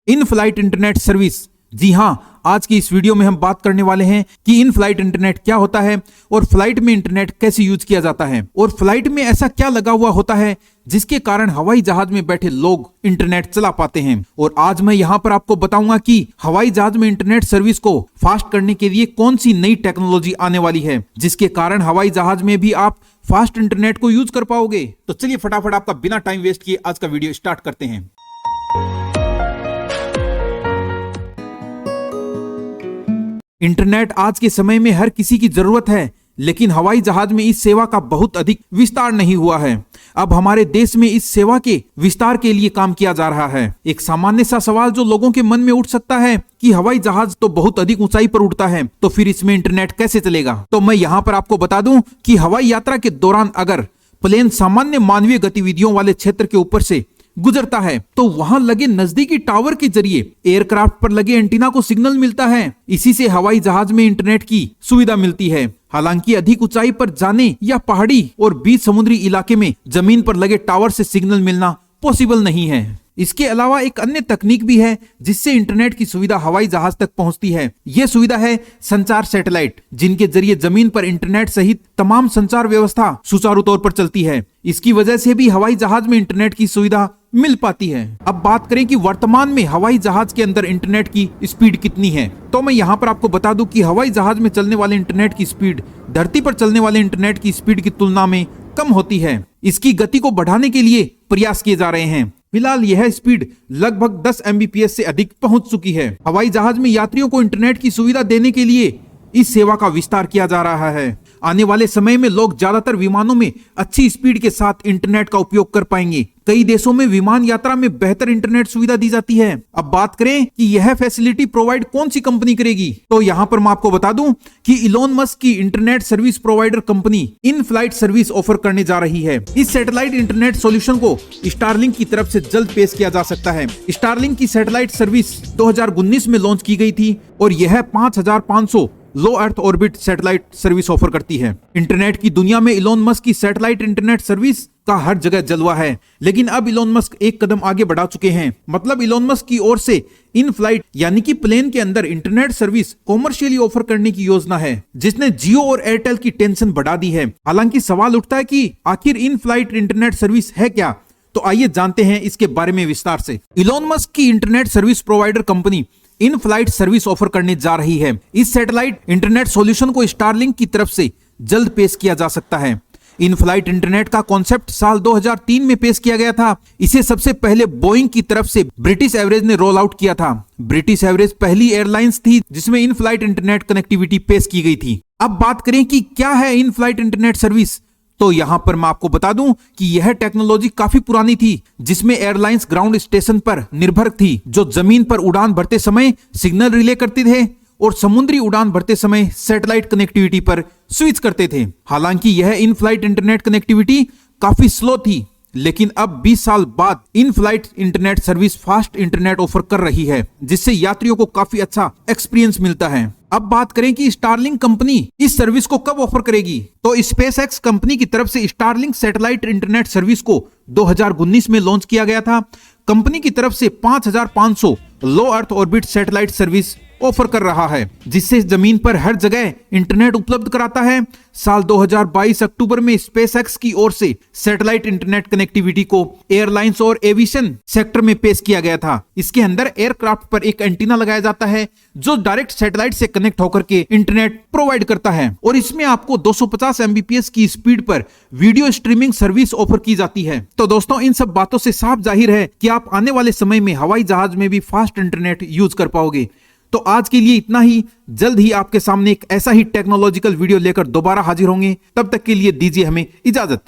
इन flight internet service. जी हाँ, आज की इस वीडियो में हम बात करने वाले हैं कि इन फ्लाइट इंटरनेट क्या होता है और फ्लाइट में इंटरनेट कैसे यूज किया जाता है और फ्लाइट में ऐसा क्या लगा हुआ होता है जिसके कारण हवाई जहाज में बैठे लोग इंटरनेट चला पाते हैं। और आज मैं यहाँ पर आपको बताऊंगा कि हवाई जहाज में इंटरनेट सर्विस को फास्ट करने के लिए कौन सी नई टेक्नोलॉजी आने वाली है जिसके कारण हवाई जहाज में भी आप फास्ट इंटरनेट को यूज कर पाओगे। तो चलिए फटाफट आपका बिना टाइम वेस्ट किए आज का वीडियो स्टार्ट करते हैं। इंटरनेट आज के समय में हर किसी की जरूरत है, लेकिन हवाई जहाज में इस सेवा का बहुत अधिक विस्तार नहीं हुआ है। अब हमारे देश में इस सेवा के विस्तार के लिए काम किया जा रहा है। एक सामान्य सा सवाल जो लोगों के मन में उठ सकता है कि हवाई जहाज तो बहुत अधिक ऊंचाई पर उड़ता है, तो फिर इसमें इंटरनेट कैसे चलेगा। तो मैं यहाँ पर आपको बता दूं कि हवाई यात्रा के दौरान अगर प्लेन सामान्य मानवीय गतिविधियों वाले क्षेत्र के ऊपर से गुजरता है तो वहां लगे नजदीकी टावर के जरिए एयरक्राफ्ट पर लगे एंटीना को सिग्नल मिलता है। इसी से हवाई जहाज में इंटरनेट की सुविधा मिलती है। हालांकि अधिक ऊंचाई पर जाने या पहाड़ी और बीच समुद्री इलाके में जमीन पर लगे टावर से सिग्नल मिलना पॉसिबल नहीं है। इसके अलावा एक अन्य तकनीक भी है जिससे इंटरनेट की सुविधा हवाई जहाज तक पहुंचती है। यह सुविधा है संचार सैटेलाइट, जिनके जरिए जमीन पर इंटरनेट सहित तमाम संचार व्यवस्था सुचारू तौर पर चलती है। इसकी वजह से भी हवाई जहाज में इंटरनेट की सुविधा मिल पाती है। अब बात करें कि वर्तमान में हवाई जहाज के अंदर इंटरनेट की स्पीड कितनी है, तो मैं यहाँ पर आपको बता दूं कि हवाई जहाज में चलने वाले इंटरनेट की स्पीड धरती पर चलने वाले इंटरनेट की स्पीड की तुलना में कम होती है। इसकी गति को बढ़ाने के लिए प्रयास किए जा रहे हैं। फिलहाल यह स्पीड लगभग 10 Mbps से अधिक पहुंच चुकी है। हवाई जहाज में यात्रियों को इंटरनेट की सुविधा देने के लिए इस सेवा का विस्तार किया जा रहा है। आने वाले समय में लोग ज्यादातर विमानों में अच्छी स्पीड के साथ इंटरनेट का उपयोग कर पाएंगे। कई देशों में विमान यात्रा में बेहतर इंटरनेट सुविधा दी जाती है। अब बात करें कि यह फैसिलिटी प्रोवाइड कौन सी कंपनी करेगी, तो यहाँ पर मैं आपको बता दूं कि इलोन मस्क की internet service provider company in flight service offer करने जा रही है। इस सैटेलाइट इंटरनेट सॉल्यूशन को स्टारलिंक की तरफ से जल्द पेश किया जा सकता है। स्टारलिंक की सैटेलाइट सर्विस 2019 में लॉन्च की गई थी और यह 5500 low earth orbit satellite service offer करती है। इंटरनेट की दुनिया में इलोन मस्क की सैटेलाइट इंटरनेट सर्विस का हर जगह जलवा है, लेकिन अब इलोन मस्क एक कदम आगे बढ़ा चुके हैं। मतलब इलोन मस्क की ओर से इन फ्लाइट यानी कि प्लेन के अंदर इंटरनेट सर्विस कॉमर्शियली ऑफर करने की योजना है, जिसने जियो और एयरटेल की टेंशन बढ़ा दी है। हालांकि सवाल उठता है कि आखिर इन फ्लाइट इंटरनेट सर्विस है क्या, तो आइए जानते हैं इसके बारे में विस्तार से। इलोन मस्क की internet service provider company in flight service offer करने जा रही है। इस सैटेलाइट इंटरनेट सॉल्यूशन को स्टारलिंक की तरफ से जल्द पेश किया जा सकता है। इन फ्लाइट इंटरनेट का कॉन्सेप्ट साल 2003 में पेश किया गया था। इसे सबसे पहले बोइंग की तरफ से ब्रिटिश एवरेज ने रोल आउट किया था। ब्रिटिश एवरेज पहली एयरलाइंस थी जिसमें इन फ्लाइट इंटरनेट कनेक्टिविटी पेश की गई थी। अब बात करें कि क्या है इन फ्लाइट इंटरनेट सर्विस, तो यहां पर मैं आपको बता दूं कि यह टेक्नोलॉजी काफी पुरानी थी, जिसमें एयरलाइंस ग्राउंड स्टेशन पर निर्भर थी, जो जमीन पर उड़ान भरते समय सिग्नल रिले करते थे और समुद्री उड़ान भरते समय सैटेलाइट कनेक्टिविटी पर स्विच करते थे। हालांकि यह इन फ्लाइट इंटरनेट कनेक्टिविटी काफी स्लो थी, लेकिन अब 20 साल बाद इन flight internet service fast internet offer कर रही है, जिससे यात्रियों को काफी अच्छा एक्सपीरियंस मिलता है। अब बात करें कि स्टारलिंक कंपनी इस सर्विस को कब ऑफर करेगी, तो स्पेसएक्स कंपनी की तरफ से स्टारलिंक सैटेलाइट इंटरनेट सर्विस को 2019 में लॉन्च किया गया था। कंपनी की तरफ से 5500 low earth orbit satellite service offer कर रहा है, जिससे जमीन पर हर जगह इंटरनेट उपलब्ध कराता है। साल 2022 अक्टूबर में स्पेसएक्स की ओर से सैटेलाइट इंटरनेट कनेक्टिविटी को एयरलाइंस और एविएशन सेक्टर में पेश किया गया था। इसके अंदर एयरक्राफ्ट पर एक एंटीना लगाया जाता है जो डायरेक्ट सैटेलाइट से कनेक्ट होकर के इंटरनेट प्रोवाइड करता है, और इसमें आपको 250 Mbps की स्पीड पर वीडियो स्ट्रीमिंग सर्विस ऑफर की जाती है। तो दोस्तों, इन सब बातों से साफ जाहिर है कि आप आने वाले समय में हवाई जहाज में भी फास्ट इंटरनेट यूज कर पाओगे। तो आज के लिए इतना ही। जल्द ही आपके सामने एक ऐसा ही टेक्नोलॉजिकल वीडियो लेकर दोबारा हाजिर होंगे। तब तक के लिए दीजिए हमें इजाजत।